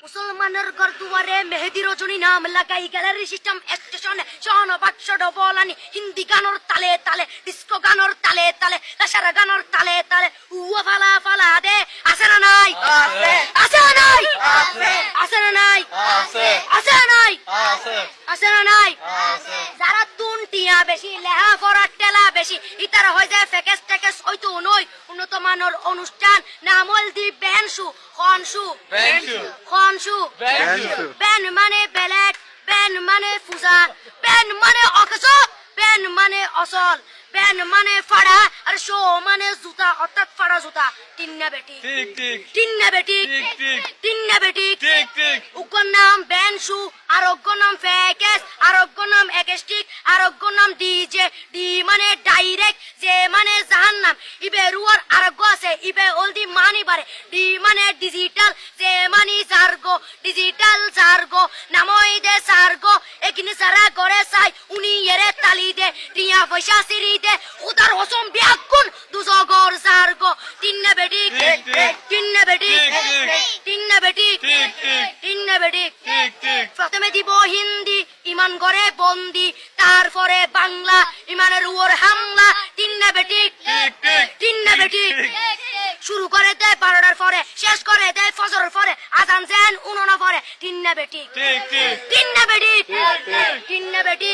মুসলমানের ঘর দুয়ারে মেহেদি রজনী নাম লাগাই গ্যালারি সিস্টেম স্টেশনে সহনবাক্স ডবলানি হিন্দি গানোর তালে তালে ডিস্কো গানোর তালে তালে লাসারা গানোর তালে তালে উয়া ফালা ফালা দে আছে না নাই আছে না নাই আছে না নাই আছে না নাই আছে না নাই যারা তুনটিয়া বেশি লেহা পড়ার টেলা বেশি ইতারা হয়ে যায় ফেকেস টেকেস হয়তো নই উন্নত মানের অনুষ্ঠান নামল দি বেনসু খনসু খনসু বেন মানে বেলেট বেন মানে ফুজা বেন মানে অকস বেন মানে অসল বেন মানে ফাড়া আর শো মানে জুতা অর্থাৎ ফাড়া জুতা তিন্না বেটি ঠিক ঠিক তিন্না বেটি ঠিক ঠিক তিন্না বেটি ঠিক ঠিক উগ্র নাম বেনসু আরোগ্য নাম ফেকেস আরোগ্য নাম একেস্টিক আরোগ্য নাম ডিজে ডি মানে ডাইরেক্ট যে মানে জাহান্নাম ইবে রুয়ার আরোগ্য আছে ইবে অলদি মানি বারে ডি মানে ডিজিটাল যে মানি জার্গো ডিজিটাল জার্গো নামই দে সার্গো একিনি সারা করে চাই উনি এরে তালি দে টিয়া পয়সা সিরি দে উদার হসম বিয়াকুন দুজগর জার্গো তিন্না বেটি তিন্না বেটি তিন্না বেটি তিন্না বেটি প্রথমে দিব হিন্দি ইমান করে বন্দি তারপরে বাংলা ইমানের উপর হামলা তিন্না বেটি তিন্না বেটি শুরু করে দেয় 12টার পরে শেষ করে দেয় ফজরের পরে আজান যেন উননা পরে তিন্না বেটি তিন্না বেটি তিন্না বেটি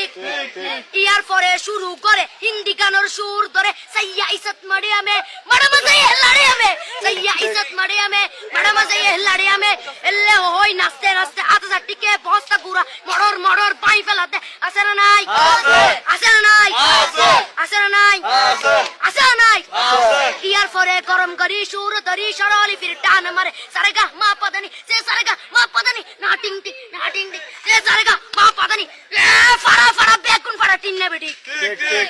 ইয়ার পরে শুরু করে হিন্দি গানের সুর ধরে সাইয়া ইজ্জত মারিয়ামে ম্যাডাম সাইয়া লাড়িয়ামে সাইয়া ইজ্জত মারিয়ামে ম্যাডাম সাইয়া লাড়িয়ামে এলে হই নাচতে নাচতে আতা টিকে বস্তা গুড়া মড়র মড়র পাই ফেলাতে আছে না নাই আছে না নাই আছে না নাই আছে না নাই ইয়ার পরে গরম করি সুর ধরি সরলি ফির টান মারে সারেগা মা পাদানি সে সারেগা মা পাদানি না টিং টিং না টিং টিং সে সারেগা মা পাদানি ফাড়া ফাড়া বেকুন ফাড়া তিন্না বেটি ঠিক ঠিক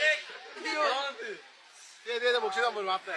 দিয়ে বকশিস বলবো আপনি